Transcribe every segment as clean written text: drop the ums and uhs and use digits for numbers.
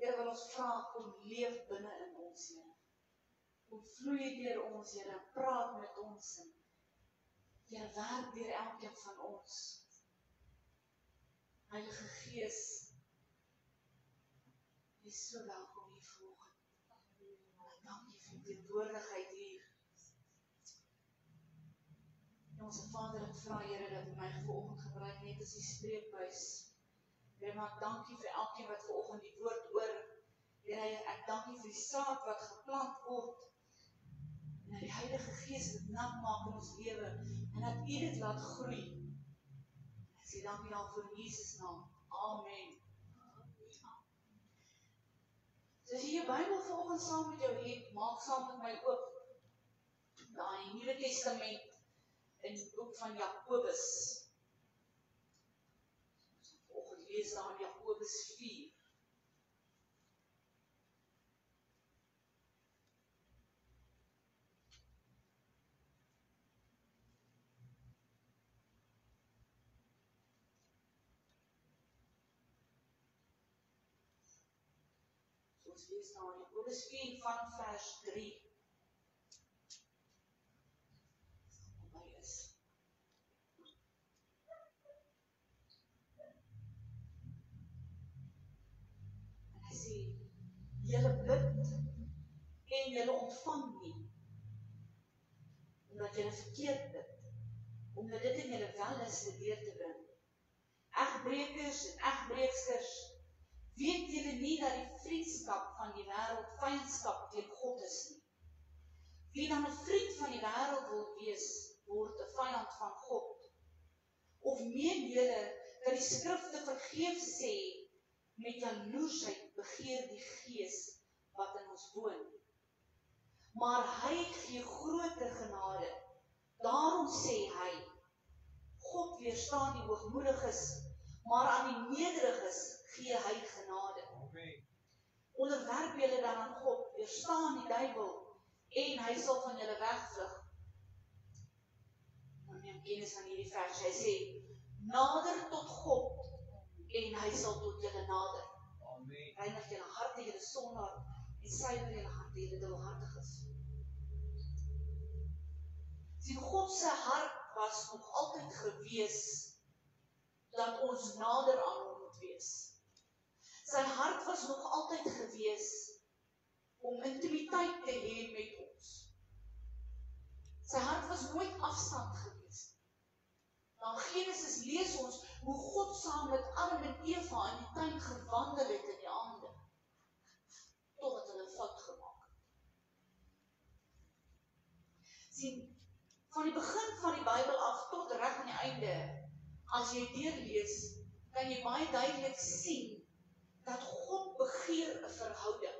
Here wil ons vra, kom leef binne in ons, Here. Kom vloei deur ons, Here, praat met ons. Here, werk deur elkeen van ons. Heilige Gees, jy is so welkom hier vanoggend. Dankie vir die teenwoordigheid hier. Ons Vader, ek vra, Here, dat U my vanoggend gebruik net as die spreekbuis. Here, maar dankie vir elkeen wat vanoggend die woord hoor. Here, ek dankie vir die saad wat geplant word. En dat die Heilige Gees dit nat maak in ons lewe en dat U dit laat groei. Ek sê dankie daarvoor in Jesus naam. Amen. So as jy jou Bybel vanoggend saam met jou het, maak saam met my oop. Daar in die Nuwe Testament in die boek van Jakobus. Vanoggend lees daar in Jakobus 4. Ons lees daar in Jakobus 4 van vers 3. Julle bid en julle ontvang nie, omdat julle verkeerd bid, omdat dit in julle wellus deur te bring. Egbrekers en egbreeksters, weet julle nie dat die vriendskap van die wêreld vyandskap teen God is nie? Wie dan 'n vriend van die wêreld wil wees, word 'n vyand van God. Of meen julle dat die skrifte vergeefs sê, met jaloersheid begeer die gees wat in ons woon. Maar hy gee groter genade. Daarom sê hy, God weerstaan die hoogmoediges, maar aan die nederiges gee hy genade. Onderwerp julle dan aan God, weerstaan die duiwel, en hy sal van julle wegvlug. Nou neem kennis van hierdie vers, hy sê, nader tot God, en hy sal tot julle nader. Reinig julle harte, julle sondaar, en suiwer julle harte, julle dubbelhartiges. Sien, God se hart was nog altyd gewees, dat ons nader aan hom moet wees. Sy hart was nog altyd gewees, om intimiteit te hê met ons. Sy hart was nooit afstand gewees. Dan Genesis lees ons, hoe God saam met Adam en Eva in die tuin gewandel het in die aande, totdat hulle fout gemaak het. Sien, van die begin van die Bybel af tot reg aan die einde, as jy deurlees, kan jy baie duidelik sien, dat God begeer 'n verhouding.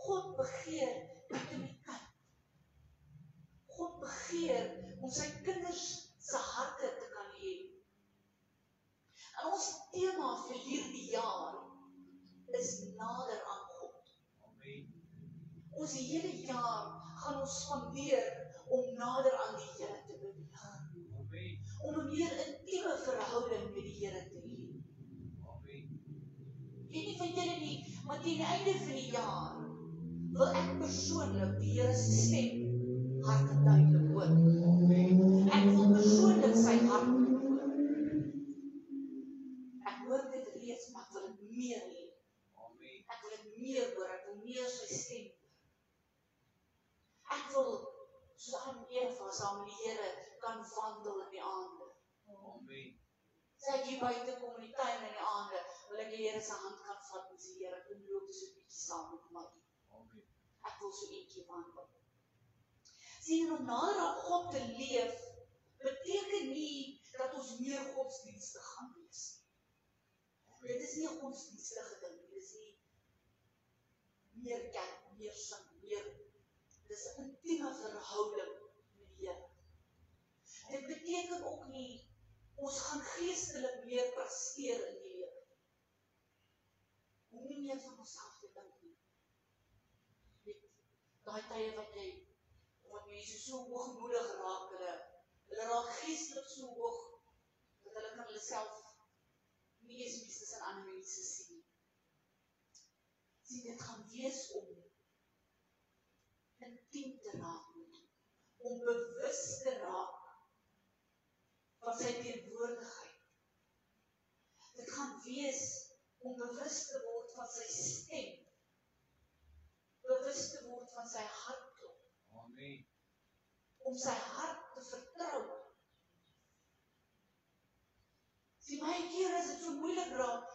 God begeer intimiteit. God begeer om sy kinders se harte te kan hê. En ons tema vir hierdie jaar is nader aan God. Ons hele jaar gaan ons spandeer om nader aan die Here te beweeg. Om 'n meer intieme verhouding met die Here te hê. Weet nie van julle nie, maar teen die einde van die jaar wil ek persoonlik die Here se stem hard en duidelik hoor. Ek wil persoonlik sy hart hoor. Ek hoor dit reeds, maar ek wil dit meer hê. Ek wil dit meer hoor, ek wil meer sy stem hoor. Ek wil, soos Adam en Eva saam met die Here kan wandel in die aande. Sy ek hier buite kom in die tuin in die aande, wil ek die Here se hand kan vat en sê, Here, kom loop so 'n bietjie saam met my. Ek wil so eentjie wandel. Sien, om nader aan God te leef, beteken nie dat ons meer godsdienstig gaan wees. Dit is nie 'n godsdienstige ding, dit is nie meer kerk, meer sing, meer. Dit is 'n intieme verhouding met die Here. Dit beteken ook nie, ons gaan geestelik meer presteer in die lewe. Hoe nie meer van onsself te dink nie. Daai tye wat mense so hoogmoedig raak, hulle raak geestelik so hoog, dat hulle kan hulle self nie eens meer tussen ander mense sien. Sien, dit gaan wees om intiem te raak met hom, om bewus te raak van sy teenwoordigheid. Dit gaan wees om bewus te word van sy stem, bewus te word van sy hartklop, om sy hart te vertrou. Sien, baie keer is dit so moeilik raak,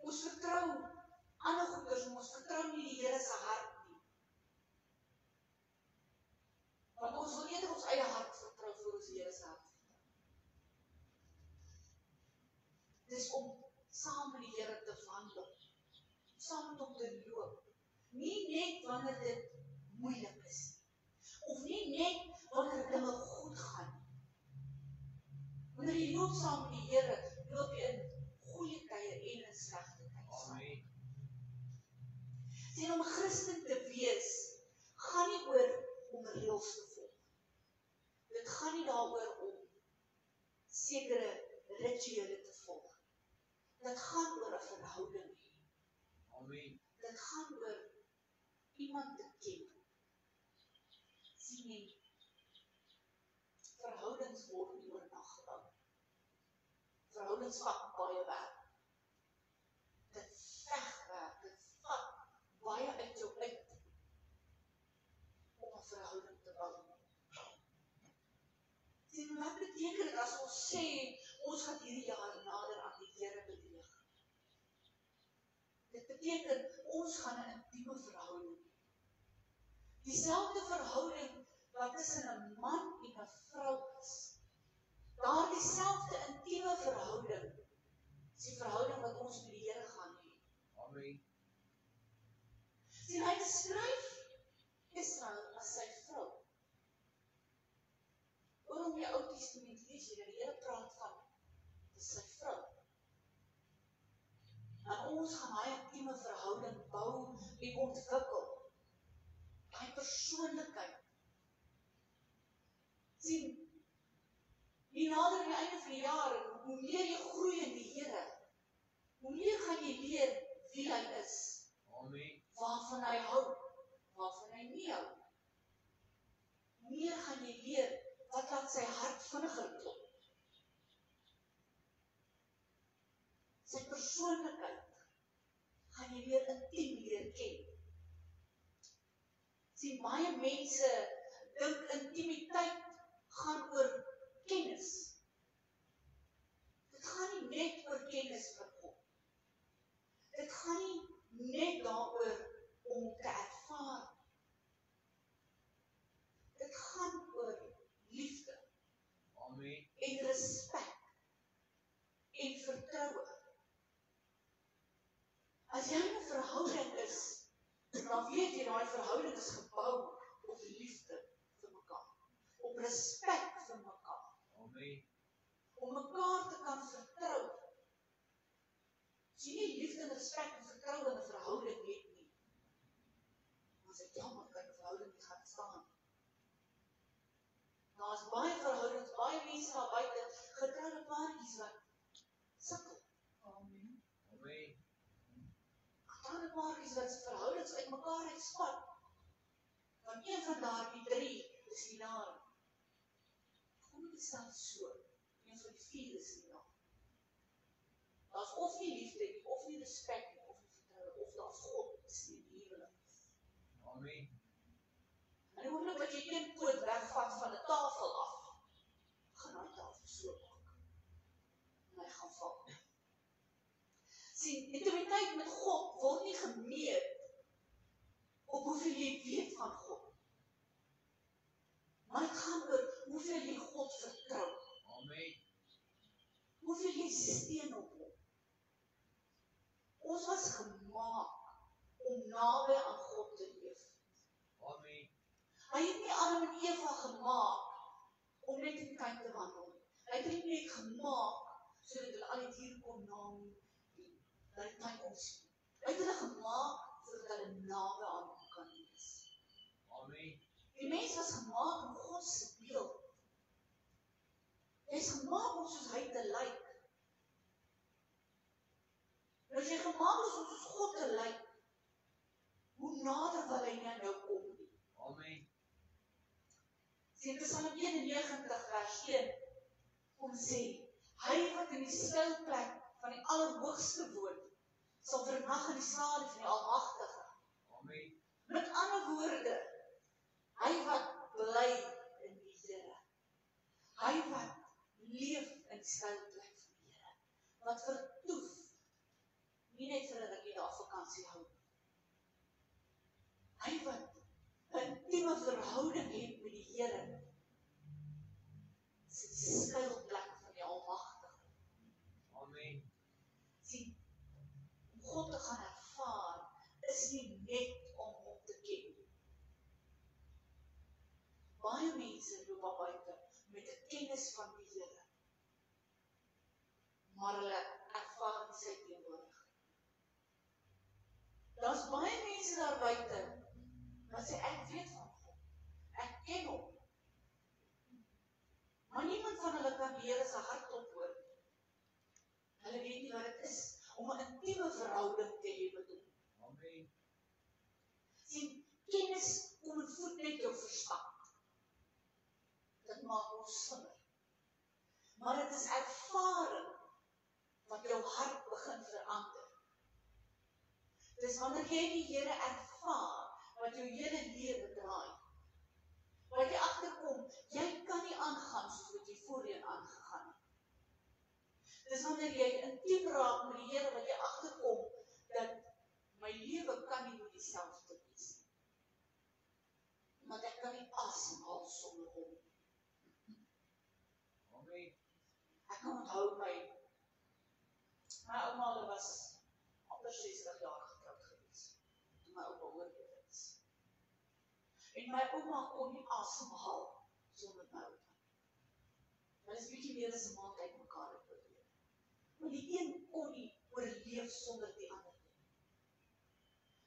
ons vertrou ander goeders, ons vertrou nie die Here se hart nie. Want ons wil eerder ons eie hart vertrou voor ons die Here se hart vertrou. Dis om saam met die Here te wandel, saam met hom te loop. Nie net wanneer dit moeilik is, of nie net wanneer dinge goed gaan, loop saam met die Here, loop jy in goeie tye en in slegte tye saam. Sien, om 'n Christen te wees, gaan nie oor om reëls te volg. Dit gaan nie daaroor om sekere rituele te volg. Dit gaan oor 'n verhouding hê. Dit gaan oor iemand te ken. Sien jy, verhoudings word nie oornag gebou. Verhoudings vat baie werk. Dit veg werk, dit vat baie uit jou uit om 'n verhouding te bou. Sien, wat beteken dit as ons sê, ons gaan hierdie jaar nader aan die Here beweeg? Dit beteken, ons gaan 'n intieme verhouding hê. Dieselfde verhouding wat tussen 'n man en 'n vrou is. Daardie selfde intieme verhouding is die verhouding wat ons met die Here gaan hê. Sien, hy beskryf Israel as sy vrou. Oor om die Ou Testament lees jy dat die Here praat van dis sy vrou. En ons gaan daai intieme verhouding bou en ontwikkel. Daai persoonlikheid. Sien, hier nader aan die einde van die jaar, hoe meer jy groei in die Here, hoe meer gaan jy leer wie hy is. Waarvan hy hou, waarvan hy nie hou. Hoe meer gaan jy leer wat laat sy hart vinniger klop. Sy persoonlikheid gaan jy weer intiem leer ken. Sien, baie mense dink intimiteit gaan oor kennis. Dit gaan nie net oor kennis van God. Dit gaan nie net daaroor om te ervaar. Dit gaan oor liefde. En respek. En vertroue. As jy in 'n verhouding is, dan weet jy, daai verhouding is gebou op liefde vir mekaar. Op respek vir mekaar. Om mekaar te kan vertrou. As jy nie liefde en respek en vertroue in 'n verhouding het nie, dan is dit jammer dat 'n verhouding nie gaan staan. Nou as baie verhoudings, baie mense daar buite, getroude paartjies wat sukkel. Getroude paartjies wat se verhoudings uit mekaar uitspat. Van een van daardie 3 is nie daar. Kom dit staan so. Een van die 4 is nie daar. Daar's of nie liefde nie, of nie respek nie, of nie vertroue, of daar's God is nie die huwelik. En die oomblik wat jy een poot wegvat van 'n tafel af, gaan daai tafel so maak. En hy gaan val. Sien, intimiteit met God word nie gemeet op hoeveel jy weet van God. Maar dit gaan oor hoeveel jy God vertrou. Hoeveel jy steun op hom. Ons was gemaak om naby aan God te leef. Hy het nie Adam en Eva gemaak om net in die tuin te wandel. Hy het nie net gemaak sodat hulle al die diere kon naam dat die tuin kon sien. Hy het hulle gemaak sodat hulle naby aan hom kan wees. Die mens was gemaak om God se beeld. Hy is gemaak om soos hy te lyk. En as jy gemaak is om soos God te lyk, hoe nader wil hy nie aan jou kom nie. Sien, Psalm 91 vers 1 om sê, hy wat in die skuilplek van die Allerhoogste woon, sal vernag in die skadu van die Almagtige. Met ander woorde, hy wat bly in die Here. Hy wat leef in die skuilplek van die Here. Wat vertoef, nie net vir 'n rukkie daar vakansie hou. Hy wat 'n intieme verhouding het met die Here, is die skuilplek van die Almagtige. Sien, om God te gaan ervaar, is nie net om hom te ken. Baie mense loop daar buite met 'n kennis van die Here. maar hulle ervaar nie sy teenwoordigheid. Daar's baie mense daar buite wat sê ek weet van God. Ek ken hom. Maar niemand van hulle kan die Here se hartklop hoor nie. Hulle weet nie wat dit is om 'n intieme verhouding te hê met hom. Amen. Sien, kennis kom en voed net jou verstand. Dit maak ons slimmer. Maar dit is ervaring wat jou hart begin verander. Dis wanneer jy die Here ervaar, wat jou hele lewe draai. Wat jy agterkom, jy kan nie aangaan soos wat jy voorheen aangegaan het. Dis wanneer jy intiem raak met die Here, wat jy agterkom, dat my lewe kan nie meer dieselfde wees nie. Want ek kan nie asemhaal sonder hom. Amen. Ek kan onthou my ouma, hulle was amper 60 jaar getroud gewees, toe my ouma oorlede is. En my ouma kon nie asemhaal sonder my ouma. Hulle is bietjie meer as 'n maand uit mekaar het oorleef. Maar die een kon nie oorleef sonder die ander nie.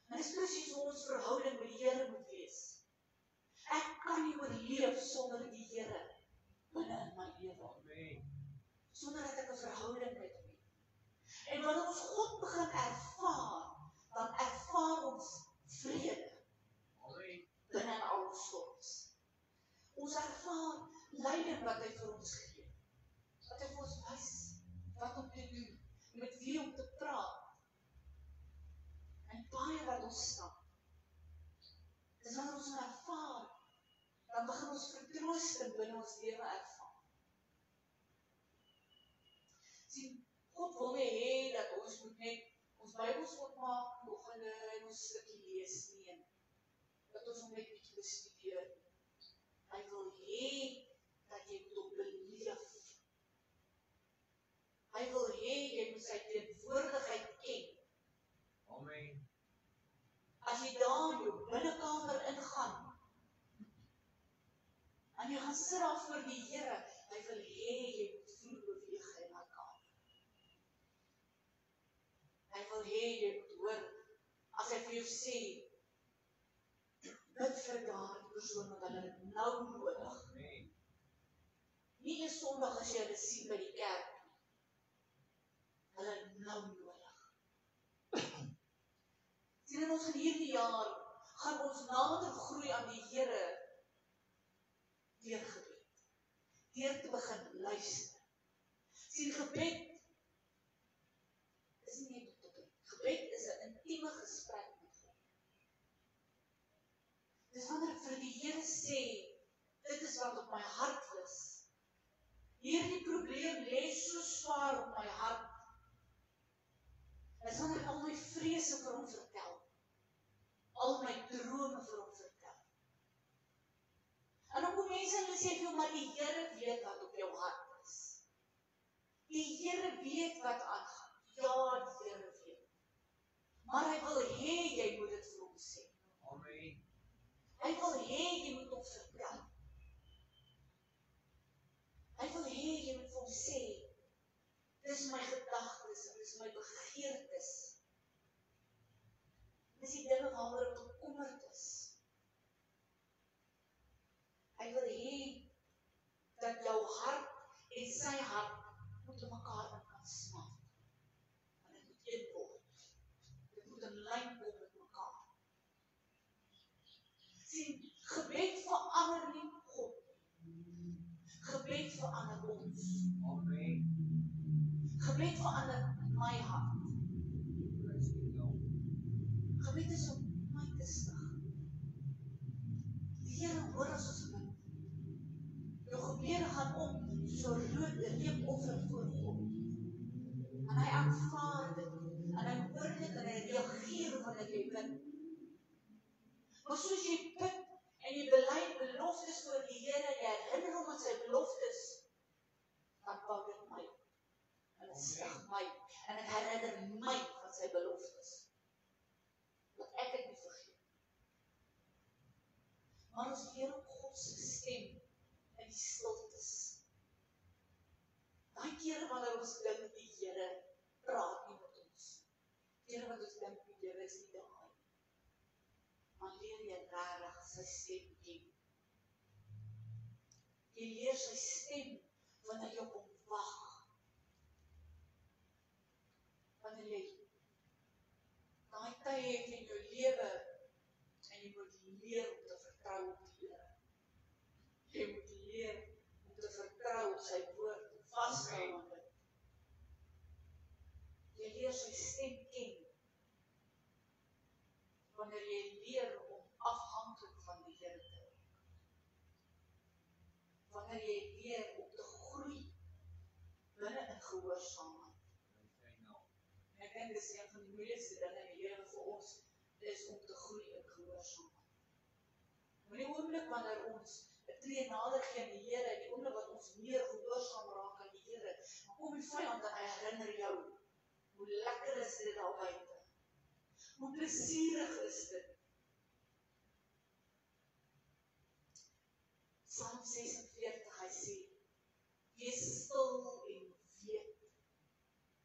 En dis presies hoe ons verhouding met die Here moet wees. Ek kan nie oorleef sonder die Here binne in my lewe. Sonder dat ek 'n verhouding met hom het. En wanneer ons God begin ervaar, dan ervaar ons vrede. Binne in al ons storms. Ons ervaar leiding wat hy vir ons gee. Wat hy vir ons wys, wat om te doen, met wie om te praat. En baie wat ons stap. Dis wanneer ons ervaar, dan begin ons vertroosting binne ons lewe ervaar. Sien, God wil nie hê dat ons moet net ons Bybels oopmaak, oggende en ons stukkie lees nie, en dat ons hom net bietjie bestudeer. Hy wil hê dat jy moet hom beleef. Hy wil hê jy moet sy teenwoordigheid ken. Amen. As jy daar in jou binnekamer ingaan, en jy gaan sit daar voor die Here, hy wil hê jy moet voel beweeg in daai kamer. Hy wil hê jy moet hoor, as hy vir jou sê, bid vir daardie persoon, want hulle het nou nodig. Nie een Sondag as jy hulle sien by die kerk nie. Hulle het nou nodig. Sien, in ons in hierdie jaar, gaan ons nader groei aan die Here, deur gebed. Deur te begin luister. Sien, gebed is nie net op te bid. Gebed is 'n intieme gesprek met God. Dis wanneer ek vir die Here sê, dit is wat op my hart is. Hierdie probleem lê so swaar op my hart. Dis wanneer ek al my vrese vir hom vertel. Al my drome vir hom vertel. En dan kom mense en hulle sê vir jou, maar die Here weet wat op jou hart is. Die Here weet wat aangaan. Ja, die Here weet. Maar hy wil hê jy moet dit vir hom sê. Amen. Hy wil hê jy moet hom vertel. Hy wil hê jy moet vir hom sê, dis my gedagtes, dis my begeertes. Dis die dinge waaroor ek bekommerd is. Hy wil hê dat jou hart en sy hart moet in mekaar kan smelt. En dit moet een word. Dit moet in lyn kom met mekaar. Sien, gebed verander nie God. Gebed verander ons. Amen. Gebed verander my hart. Gebed is om my te stig. Die Here hoor as ons bid. Jou gebede gaan om so rood reepoffer voor God. En hy aanvaar dit. En hy hoor dit en hy reageer wanneer jy bid. Maar soos jy bid en jy bely beloftes voor die Here, jy herinner hom aan sy beloftes, dan bou dit my op. En dit stig my. En dit herinner my van sy beloftes. Dat ek het nie vergeet. Maar ons leer op God se stem in die stiltes. Daai kere wanneer ons dink die Here lewe is nie daai. Maar leer jy regtig sy stem ken. Jy leer sy stem wanneer jy op hom wag. Wanneer jy daai tye het in jou lewe en jy moet leer om te vertrou op die Here. Jy moet leer om te vertrou op sy woord, vashou aan dit. Jy leer sy stem ken. Wanneer jy leer om afhanklik van die Here te raak. Wanneer jy leer om te groei binne in gehoorsaamheid. En ek dink dis een van die moeilikste dinge in die lewe vir ons is om te groei in gehoorsaamheid. Maar die oomblik wanneer ons 'n tree nader gee aan die Here, die oomblik wat ons meer gehoorsaam raak aan die Here, dan kom die vyand en hy herinner jou hoe lekker is dit daar buite. Hoe plesierig is dit. Psalm 46, hy sê, wees stil en weet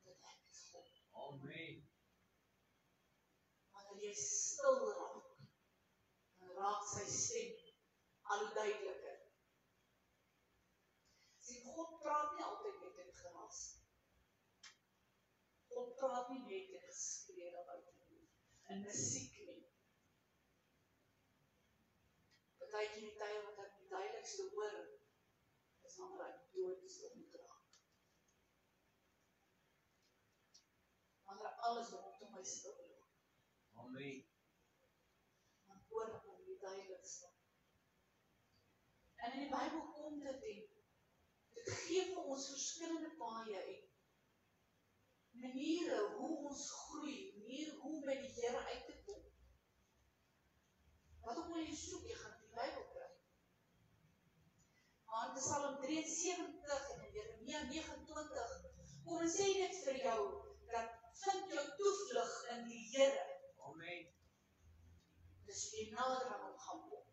dat ek is God. Amen. Wanneer jy stil raak, dan raak sy stem al hoe duideliker. Sien, God praat nie altyd met in geraas. God praat nie net in geskree daar buite nie, in musiek nie. Partykeer in die tye wat ek die duidelikste hoor, is wanneer ek doodstil moet raak. Wanneer alles rondom my stil raak. Amen. Dan hoor ek om die duidelikste. En in die Bybel kom dit en dit gee vir ons verskillende paaie en maniere hoe ons groei, maniere hoe by die Here uit te kom. Wat ook al jy soek, jy gaan die Bybel kry. Maar in Psalm 73 en in Jeremia 29, kom en sê dit vir jou, dat vind jou toevlug in die Here. Amen. Dus jy nader aan hom gaan kom.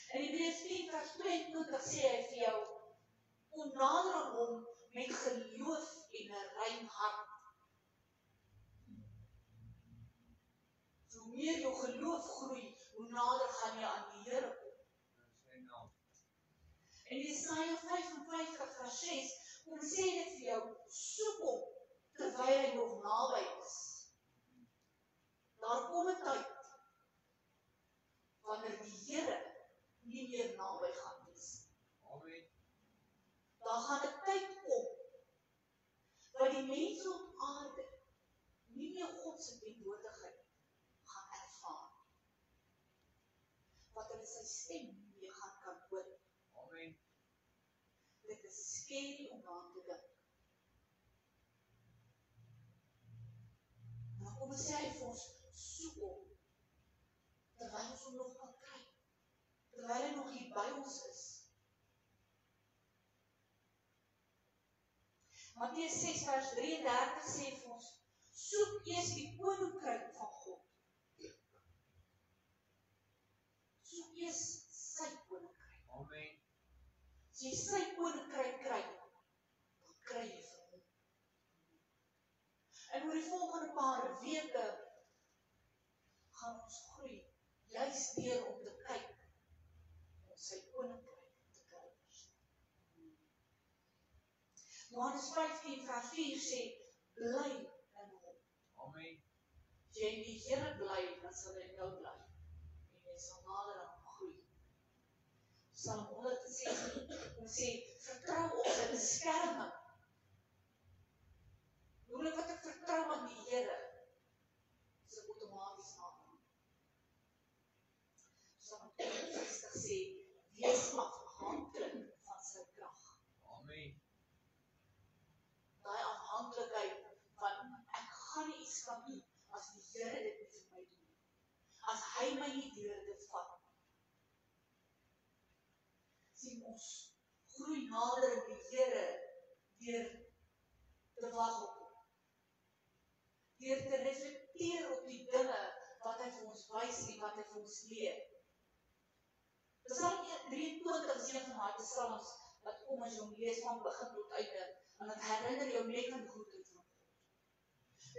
In Hebreërs 10 vers 22 sê hy vir jou, kom nader aan hom met geloof en 'n rein hart. So hoe meer jou geloof groei, hoe nader gaan jy aan die Here kom. En Jesaja 55 vers 6, kom sê dit vir jou, soek hom terwyl hy nog naby is. Daar kom 'n tyd wanneer die Here nie meer naby gaan wees. Amen. Daar gaan 'n tyd kom wat die mense op aarde nie meer God se teenwoordigheid gaan ervaar. Wat hulle sy stem nie meer gaan kan hoor. Amen. Dit is scary om aan te dink. Maar kom sê hy vir ons, soek hom, terwyl ons hom nog kan kry, terwyl hy nog hier by ons is. Matteus 6 vers 33 sê vir ons, soek eers die koninkryk van God. Soek eers sy koninkryk. Amen. As jy sy koninkryk kry, dan kry jy vir hom. En oor die volgende paar weke gaan ons groei, juist deur om te kyk om sy koninkryk te kry. Johannes 15 vers 4 sê, bly in hom. Amen. As jy in die Here bly, dan sal hy in jou bly. En jy sal nader aan hom groei. Psalm 116 sê, vertrou op sy beskerming. Hoe wat ek vertrou aan die Here, is ek outomaties nader. Psalm 62 sê, wees afhanklik van sy krag. Amen. Daai afhanklikheid van, ek gaan nie iets kan doen, as die Here dit nie vir my doen. As hy my nie deur dit vat. Sien ons groei nader in die Here, deur te wag op hom. Deur te reflekteer op die dinge wat hy vir ons wys en wat hy vir ons leer. Psalm 23 is een van die psalms wat kom as jy hom lees van begin tot einde, en dit herinner jou net aan die goedheid van God.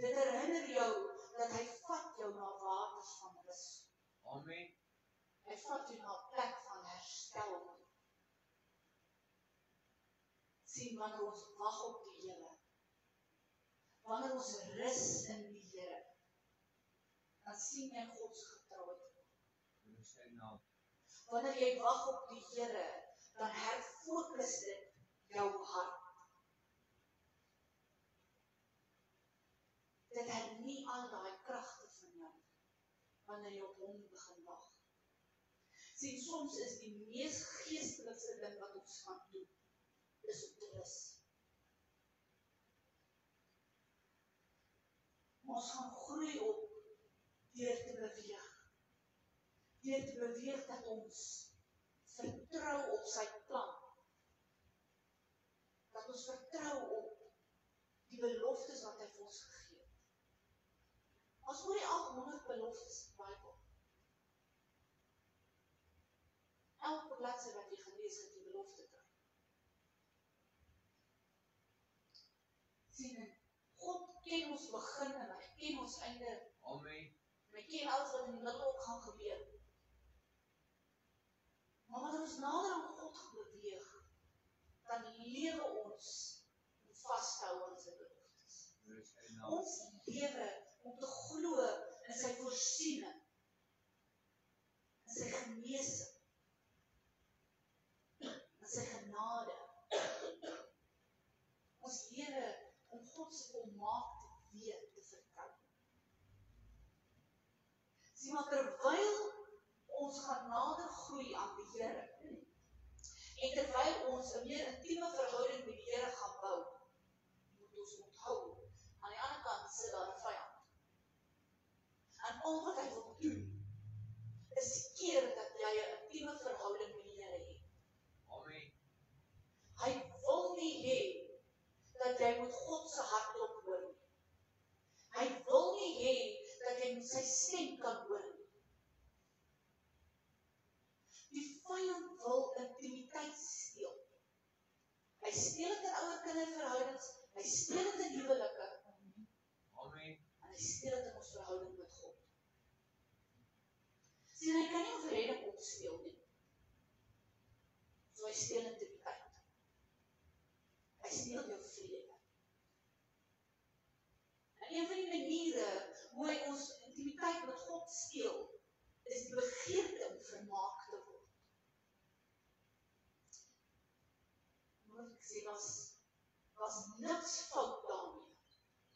Dit herinner jou dat hy vat jou na waters van rus. Amen. Hy vat jou na 'n plek van herstel. Sien, wanneer ons wag op die Here, wanneer ons rus in die Here, dan sien jy God se getrouheid. In sy naam. Wanneer jy wag op die Here, dan herfokus dit jou hart. Dit hernie al daai kragte van jou, wanneer jy op hom begin wag. Sien, soms is die mees geestelikste ding wat ons kan doen, is om te rus. Ons gaan groei op deur te beweeg. Deur te beweeg dat ons vertrou op sy plan. Dat ons vertrou op die beloftes wat hy vir ons gegee het. Ons oor die 800 beloftes in die Bybel. Elke bladsy wat jy gelees het, die belofte kry. Sien, God ken ons begin en hy ken ons einde. Amen. En hy ken alles wat in die middel ook gaan gebeur. Maar wanneer ons nader aan God beweeg, dan lewe ons om vas te hou aan sy beloftes. Ons lewe om te glo in sy voorsiening, in sy genesing, in sy genade. Ons lewe om God se volmaakte weë te vertrou. Sien, maar terwyl ons gaan nader groei aan die Here, en terwyl ons 'n meer intieme verhouding met die Here gaan bou, moet ons onthou, aan die ander kant sit daar 'n vyand. En al wat hy wil doen, is keer dat jy 'n intieme verhouding met die Here het. Amen. Hy wil nie hê dat jy moet God se hartklop hoor nie. Hy wil nie hê dat jy met sy stem kan hoor nie. Die vyand wil intimiteit steel. Hy steel dit in ouer kinderverhoudings, hy steel dit in huwelike, Amen. en hy steel dit in ons verhouding met God. Sien, hy kan nie ons redding opsteel nie. So hy steel intimiteit. Hy steel jou vrede. En een van die maniere hoe hy ons intimiteit met God steel, is die begeerte om vermaak te word. Moet ek sê, was niks fout daarmee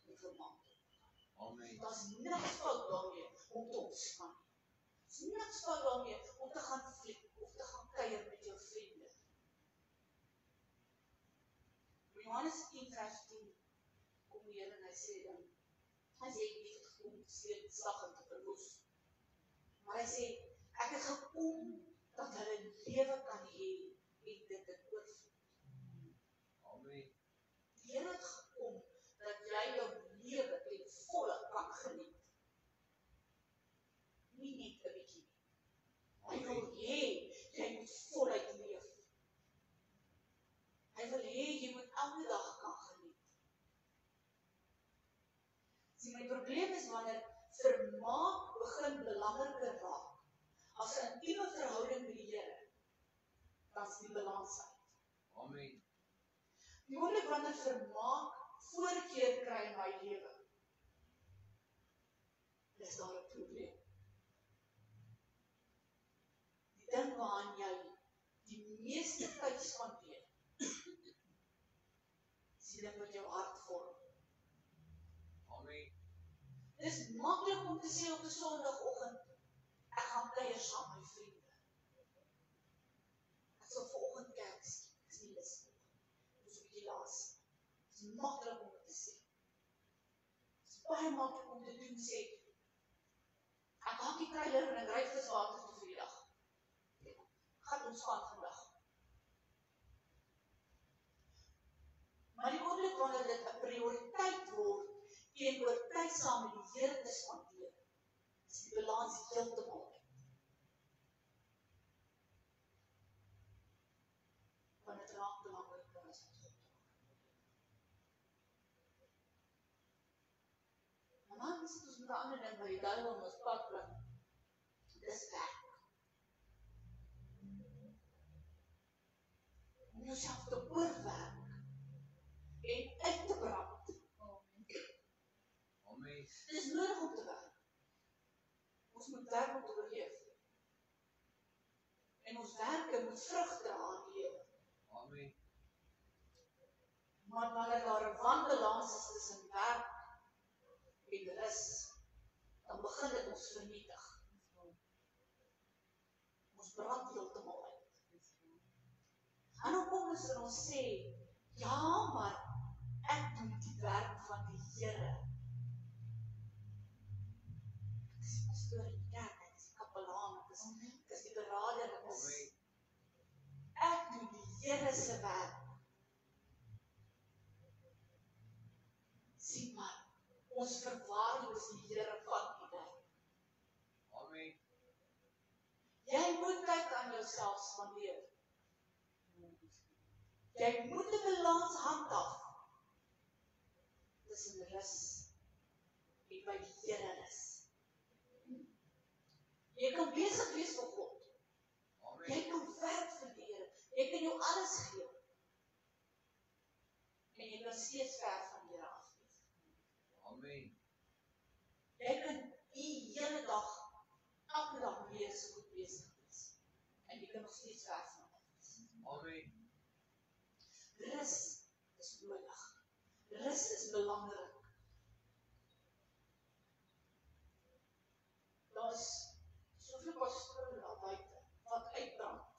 om vermaak te word. Amen. Was niks fout daarmee om te ontspan. Was niks fout daarmee om te gaan fliek of te gaan kuier met jou vriende. Johannes 10:10 kom die Here en hy sê dan, hy sê ek het gekom om te steel, slag en te verwoes. Maar hy sê, ek het gekom dat hulle lewe kan hê en dit in oorvloed. Amen. Die Here het gekom dat jy jou lewe ten volle kan geniet. Nie net 'n bietjie. Hy wil hê jy moet voluit leef. Hy wil hê jy moet elke dag kan geniet. Sien, my probleem is wanneer vermaak begin belangriker raak as 'n intieme verhouding met die Here, dan is die balans uit. Amen. Die oomblik wanneer vermaak voorkeur kry in my lewe, is daar 'n probleem. Die ding waaraan jy die meeste tyd spandeer, is die ding wat jou hart vorm. Amen. Dis maklik om te sê op 'n Sondagoggend, ek gaan kuier saam met my vriende. Ek sal vanoggend kerk sien, ek is nie lus nie. Ek is 'n bietjie laas. Dis maklik om dit te sê. Dis baie maklik om te doen sê, ek hak die kuier en ek ry viswater toe vir die dag. Gaan ontspan vandag. Maar die oomblik wanneer dit 'n prioriteit word, teenoor tyd saam met die Here te spandeer, is die balans heeltemal uit. Want dit raak belangriker as wat God raak. Maar dan sit ons met 'n ander ding wat die duiwel in ons pad bring. Dis werk. Om jouself te oorwerk en uit te brand. Amen. Dit is nodig om te werk. Ons moet werk om te oorleef. En ons werke moet vrug dra aan die lewe. Amen. Maar wanneer daar 'n wanbalans is tussen werk en rus, dan begin dit ons vernietig. Ons brand heeltemal uit. En dan kom ons en ons sê, ja, maar ek doen die werk van die Here. Ek is die pastoor in die kerk, ek is die kapelaan, ek is die beraader, ek doen die Here se werk. Sien maar, ons verwaarloos die Here van die werk. Amen. Jy moet tyd aan jouself spandeer. Jy moet 'n balans handhaaf tussen rus en by die Here rus. Jy kan besig wees vir God. Amen. Jy kan werk vir die Here. Jy kan jou alles gee. En jy kan steeds ver van die Here af wees. Amen. Jy kan die hele dag, elke dag weer so goed besig wees. En jy kan nog steeds ver van hom wees. Amen. Rus is nodig. Rus is belangrik. Daar is soveel pastore daar buite wat uitbrand.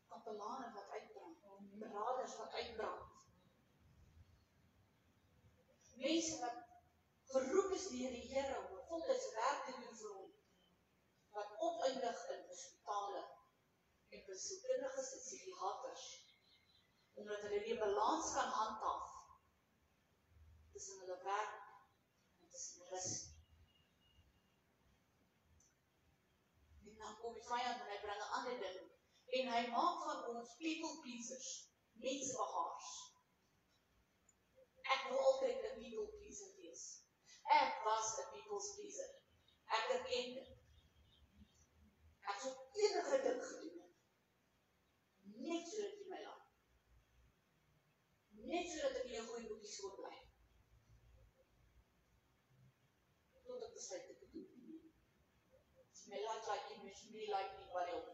Kapelane wat uitbrand. Beraders wat uitbrand. Mense wat geroep is deur die Here om 'n voltyds werk te doen vir hom. Wat opeindig in hospitale en besoekendiges en psigiaters. Omdat hulle die balans kan handhaaf tussen hulle werk en tussen rus. En dan kom die vyand en hy bring 'n ander ding. En hy maak van ons people pleasers, mensbehaars. Ek wil altyd 'n people pleaser wees. Ek was 'n people's pleaser. Ek erken dit. Ek het enige ding gedoen. Net sodat jy my laat. Net sodat ek jou goeie boekies wil bly. Tot ek besluit ek het doen. As jy my laat like jy, as jy my like nie, wat ook.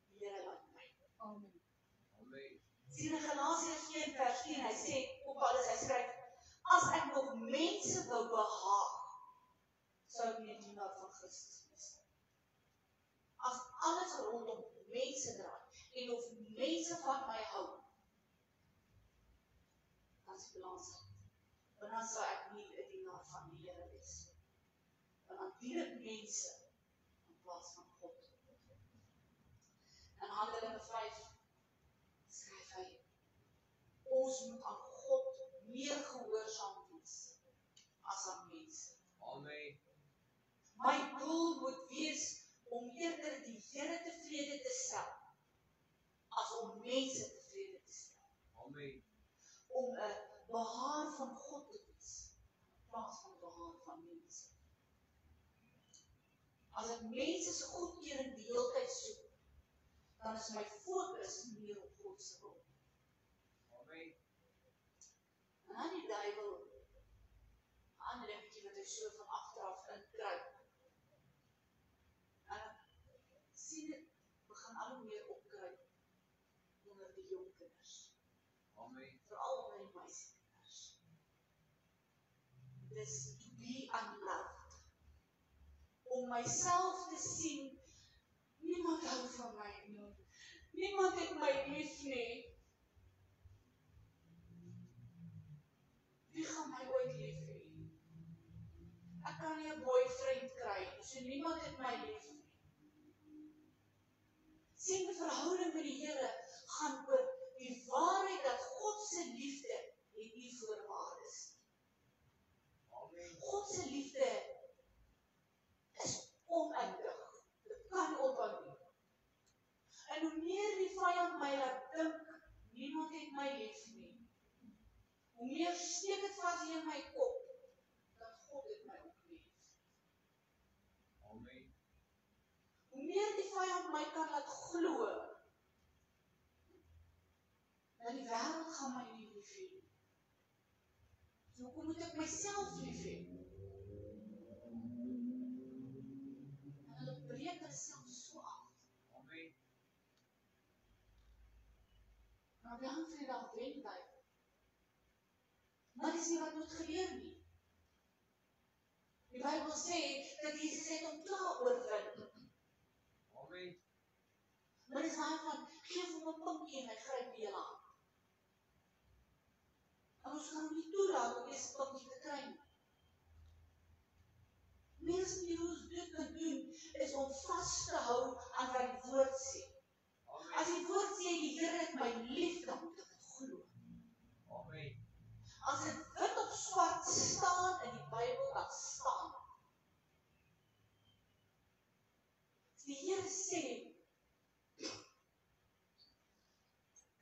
Die Here laat my. Amen. Sien in Galasiërs 1:10, hy sê, op alles, hy skryf, as ek nog mense wou behaag, sou ek nie 'n dienaar van Christus wees. As alles rondom mense draai, en of mense van my hou, dan is die balans uit. Want dan sal ek nie 'n dienaar van die Here wees. Want dan dien ek mense in plaas van God. In Handelinge 5 skryf hy, ons moet aan God meer gehoorsaam wees as aan mense. Amen. My doel moet wees om eerder die Here tevrede te stel as om mense tevrede te stel. Amen. Om 'n behaar van God te wees in plaas van behaar van mense. As ek mense se goedkeuring die hele tyd soek, dan is my fokus meer op God se wil. Amen. En dan die duiwel, 'n ander dingetjie wat hy so van agteraf inkruip. En ek sien dit begin al hoe meer opkruip onder die jong kinders. Amen. Veral onder die meisiekinders. Dis to be unloved. Om myself te sien, niemand hou van my nie. Niemand het my lief nie. Wie gaan my ooit lief hê? Ek kan nie 'n boyfriend kry, so niemand het my lief nie. Sien, die verhouding met die Here gaan oor die waarheid dat God se liefde het nie voorwaardes. Amen. God se liefde is oneindig. Dit kan ophou nie. En hoe meer die vyand my laat dink, niemand het my lief nie, hoe meer steek dit vas in my kop, my kan laat glo dat die wêreld gaan my nie lief hê nie. So hoekom moet ek myself lief hê? En hulle breek hulle so af. Amen. Maar die Vrydag wen hy. Maar dis nie wat moet gebeur nie. Die Bybel sê dat Jesus het hom klaar oorwin. Amen. Maar dis waar van, geef hom 'n pinkie en hy gryp die hele hand. En ons kan hom nie toelaat om eers 'n pinkie te kry nie. Meeste die hoe ons dit kan doen, is om vas te hou aan wat die woord sê. As die woord sê, die Here het my lief, dan moet ek dit glo. Amen. As dit wit op swart staan in die Bybel, dan staan dit. Die Here sê,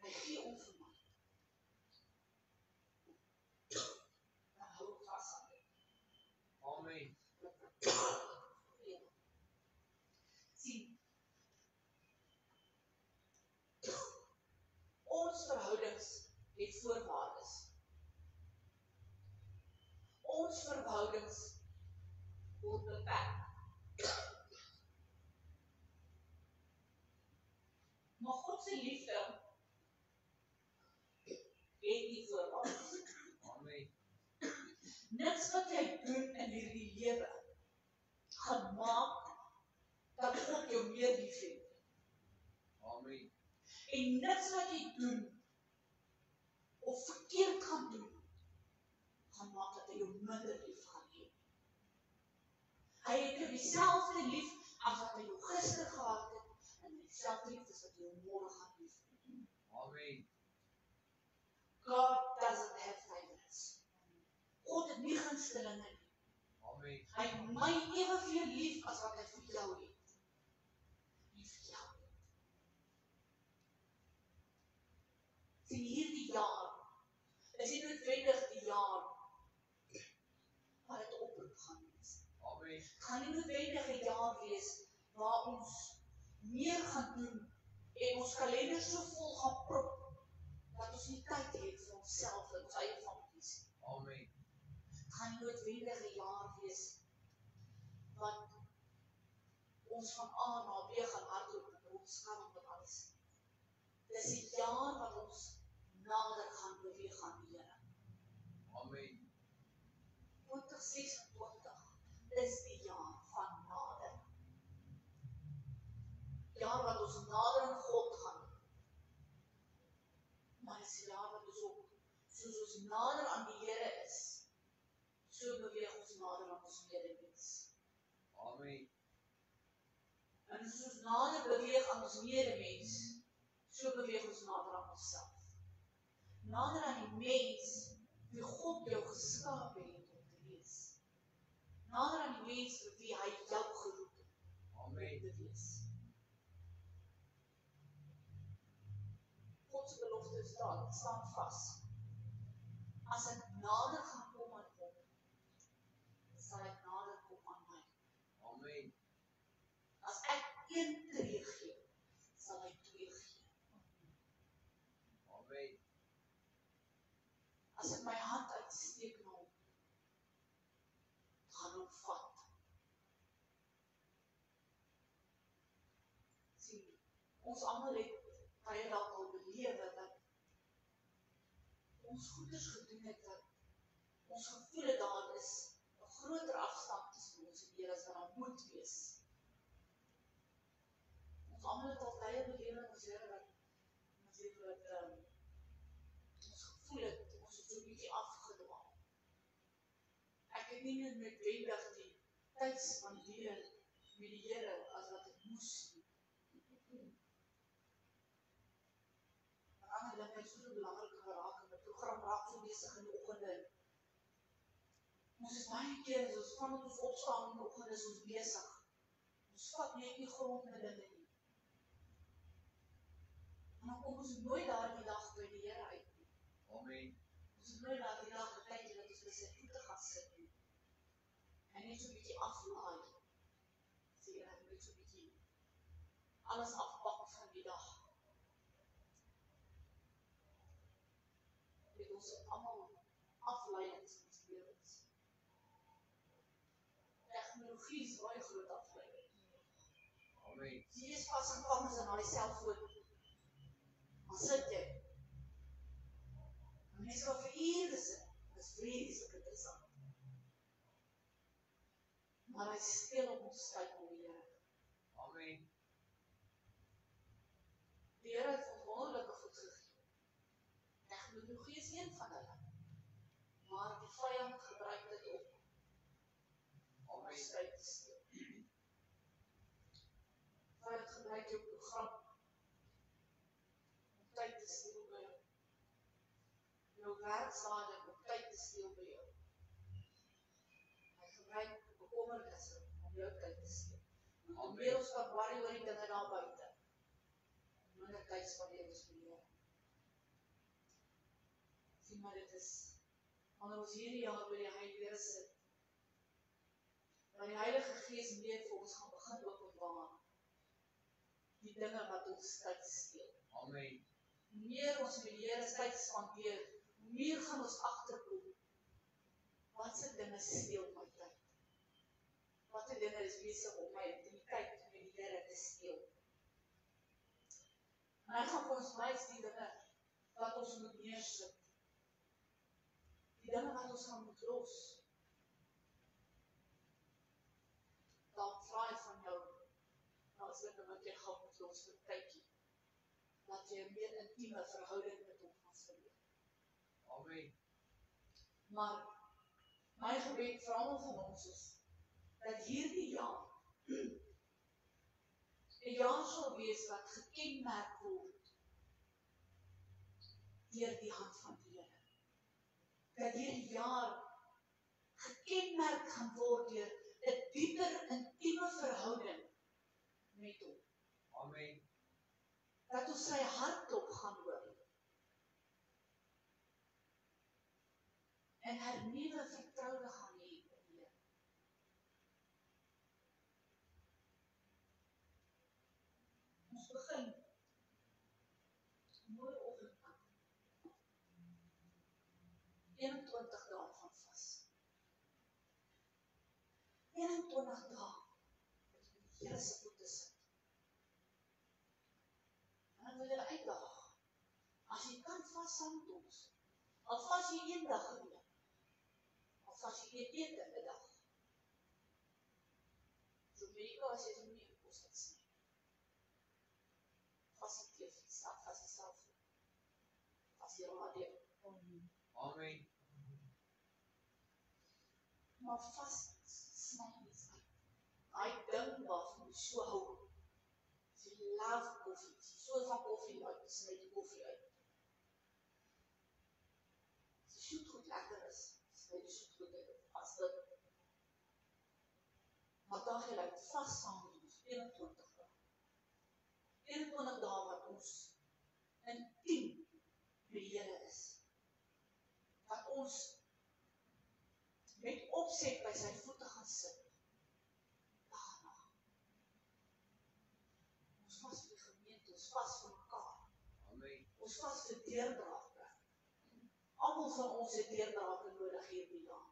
hy gee om vir my. Dan hou ek vas aan dit. Amen. Sien, ons verhoudings het voorwaardes. Ons verhoudings word beperk. Maar God se liefde het nie voorwaardes. Amen. Niks wat jy doen in hierdie lewe gaan maak dat God jou meer lief het. Amen. En niks wat jy doen of verkeerd gaan doen, gaan maak dat hy jou minder lief gaan hê. Hy het jou dieselfde lief as wat hy jou gister gehad het, en dieselfde lief as wat hy jou môre gaan lief hê. Amen. God doesn't have favorites. God het nie gunstelinge nie. Amen. Hy het my eweveel lief as wat hy vir jou het. Lief vir jou. Sien hierdie jaar, is nie noodwendig die jaar waar dit oproep gaan wees. Amen. Het gaan nie noodwendig 'n jaar wees waar ons meer gaan doen en ons kalender so vol gaan prop dat ons nie tyd het vir onsself en ons eie families. Amen. Het gaan nie noodwendig 'n jaar wees wat ons van A na B gaan hardloop en ons kan met alles. Dis 'n jaar wat ons nader gaan beweeg aan die Here. Amen. 2026 is die jaar van nader. Jaar wat ons nader aan God gaan. Maar dis die jaar wat ons ook, soos ons nader aan die Here is, so beweeg ons nader aan ons medemens. Amen. En soos ons nader beweeg aan ons medemens, so beweeg ons nader aan onsself. Nader aan die mens wie God jou geskaap het om te wees. Nader aan die mens vir wie hy jou geroep het om te wees. God se belofte staan vas. As ek nader gaan kom aan hom, sal hy nader kom aan my. Amen. As ek 1 tree gee, sal hy 2 gee. Amen. As ek my hand uitsteek na hom, gaan hom vat. Sien, ons almal het baie dalk al belewe dat ons goeders gedoen het dat ons gevoel het daar is 'n groter afstand tussen ons en die Here as wat daar moet wees. Ons almal het al baie belewe in ons Here dat ons gevoel het, ons het so 'n bietjie afgedwaal. Ek het nie noodwendig die tydspandeer met die Here as wat ek moes nie. Maar ander dinge het so belangrik geraak en die program raak so besig in die oggende. Ons is baie keer, as ons van ons opstaan in die oggend, is ons besig. Ons vat net nie grond met dinge nie. En dan kom ons nooit daar die dag by die Here uit nie. Amen. Ons is nooit daar die dag tyd dat ons by sy voete gaan sit nie. En net so 'n bietjie aflaai. Sê jy, net so 'n bietjie alles afpak van die dag. Met ons allemaal afleidings in ons lewens. Tegnologie is baie groot afleiding. Amen. Jy is vast en vangers in die selfoon. Dan sit jy. En mense wat vir ure sit, is vreeslik interessant. Maar hy steel op ons tyd om die Here. Amen. Die Here het ons wonderlike goed gegee. Tegnologie is een van hulle. Maar die vyand gebruik dit ook. Om ons tyd te steel. Vyand gebruik jou program. Om tyd te steel by jou. Jou werksaande om tyd te steel by jou. Hy gebruik bekommernisse om jou tyd te steel. Om meer ons kan worry oor die dinge daar buite. Minder tyd spandeer ons met die Here. Sien maar dit is, wanneer ons hierdie jaar by die Heilige Here sit, dat die Heilige Gees meer vir ons gaan begin openbaar. Die dinge wat ons tyd steel. Amen. Hoe meer ons met die Here tyd spandeer, hoe meer gaan ons agterkom. Wat se dinge steel my tyd? Wat se dinge is besig om my intimiteit met die Here te steel? En hy gaan vir ons wys die dinge wat ons moet neersit. Die dinge wat ons gaan moet los. Dan vra hy van jou, nou is dinge wat jy gaan moet los vir tydjie. Dat jy 'n meer intieme verhouding met hom gaan verleef. Amen. Maar my gebed vir almal van ons is, dat hierdie jaar 'n jaar sal wees wat gekenmerk word deur die hand van die Here. Dat hierdie jaar gekenmerk gaan word deur 'n dieper, intieme verhouding met hom. Amen. Dat ons sy hartklop gaan hoor. En hernuwe vertroue gaan hê in die Here. Ons begin môreoggend aan 21 dae van vas. 21 dae wat jy met die Here se voete sit. En dan wil jy uitdaag. As jy kan vas saam met ons, al vas jy een dag in die week, al vas jy een ete in 'n dag. So medikasie is nie kos dit sê. Vas die TV, vas die selfoon, vas die radio. Amen. Maar vas sny iets uit. Daai ding waarvan jy so hou. Jy love koffie, so van koffie uit, sny die koffie uit. As die soet goed lekker is, sny die soet goed uit, vas dit. Maar dan jy like vas saam met ons, 21 dae. 21 dae wat ons intiem met die Here is. Wat ons met opset by sy voete gaan sit. Daarna. Ons vas vir die gemeente, ons vas vir mekaar. Amen. Ons vas vir deurdragte. Almal van ons het deurdragte nodig hierdie jaar.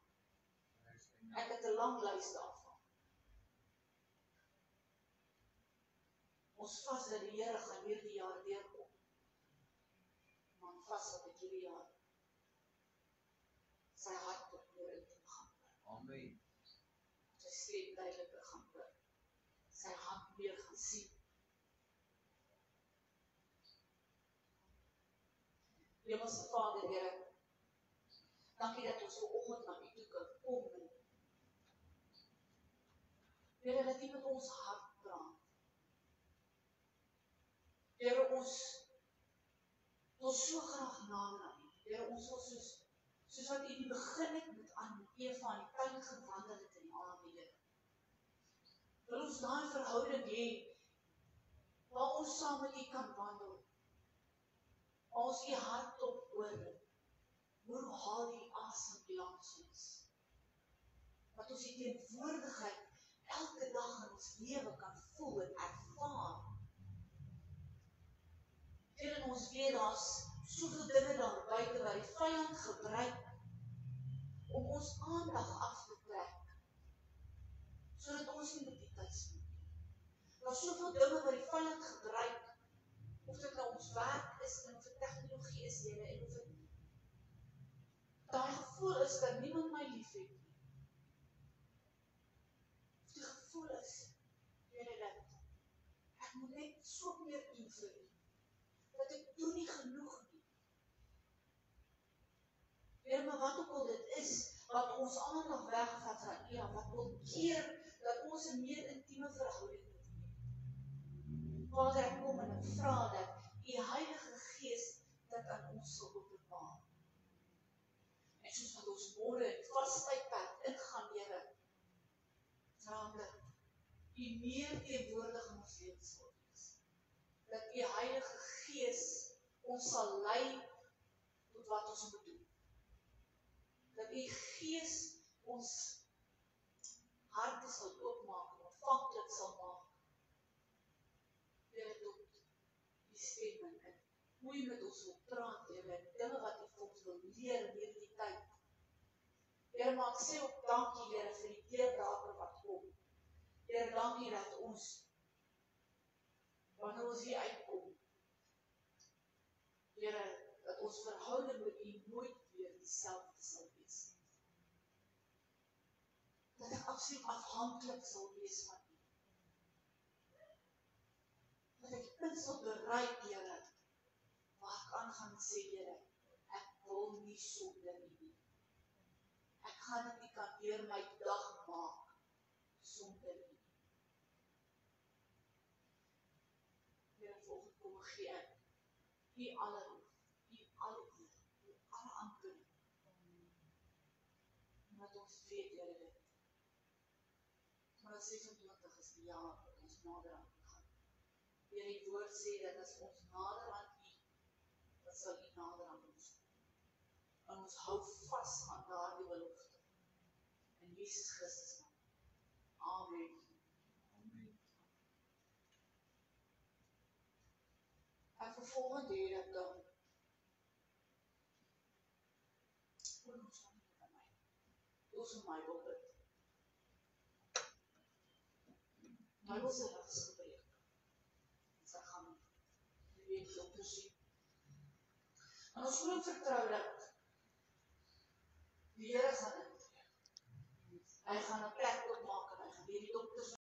Ek het 'n lang lys daarvan. Ons vas dat die Here gaan hierdie jaar deurkom. Maar vas dat ek hierdie jaar sy hart op meer intiem gaan hoor. Amen. Sy stem duideliker gaan hoor. Sy hand meer gaan sien. Hemelse Vader, Here, dankie dat ons vanoggend na U toe kan kom. Here, dat U met ons hart praat. Here, ons wil so graag nader aan U. Here, ons wil soos wat U in die begin het met Eva in die tuin gewandel het in die aanbidding. Wil ons daai verhouding hê, waar ons saam met U kan wandel. Waar ons U hartklop hoor. Hoe haal die asem langs ons. Dat ons die teenwoordigheid elke dag in ons lewe kan voel en ervaar. En ons weet, daar's soveel dinge daar buite wat die vyand gebruik om ons aandag af te trek, sodat ons nie met die tyd moet. Daar's soveel dinge wat die vyand gebruik, of dit nou ons werk is, en of dit tegnologie is, en of dit daai gevoel is dat niemand my lief het nie. Of die gevoel is, dat ek moet net so meer doen vir u, dat ek doen nie genoeg nie. Maar wat ook al dit is, wat ons aandag wegvat van u, wat wil keer dat ons 'n meer intieme verhouding met u het. Vader, ek kom en ek vra dat u Heilige Gees dit aan ons sal openbaar. En soos wat ons môre in vastydperk ingaan, Here, vra dat u meer teenwoordig in ons lewens sal wees. Dat u Heilige Gees ons sal lei tot wat ons moet doen. Dat u Gees ons harte sal oopmaak en ontvanklik sal maak. Here, tot die stemming en hoe u met ons wil praat, Here, en dinge wat u vir ons wil leer in hierdie tyd. Here, maar ek sê ook dankie, Here, vir die deurbraker wat kom. Here, dankie dat ons, wanneer ons hier uitkom, Here, dat ons verhouding met u nooit weer dieselfde sal wees. Dat ek absoluut afhanklik sal wees van u. Dat ek die punt sal bereik, Here, waar ek aangaan en sê, Here, ek wil nie sonder u nie. Ek gaan dit nie kan deur my dag maak sonder u. Here, volgende kom ek gee ek u alle roep, u alle eer, u alle aanbidding. Omdat ons weet, Here, dit. Maar 26 is die jaar wat ons nader aan gaan. Here, die woord sê dat as ons nader aan u, dan sal u nader aan ons. En ons hou vas aan daardie belofte. In Jesus Christus naam. Amen. Amen. En vervolgens hier dat dan ons van nie by my. Ons in my wil bid. My wil sy rechts gebreek. En sy gaan die week dokter sien. En ons moet vertrou dat die Here gaan intree. Hy gaan 'n plek opmaak en hy gaan die dokters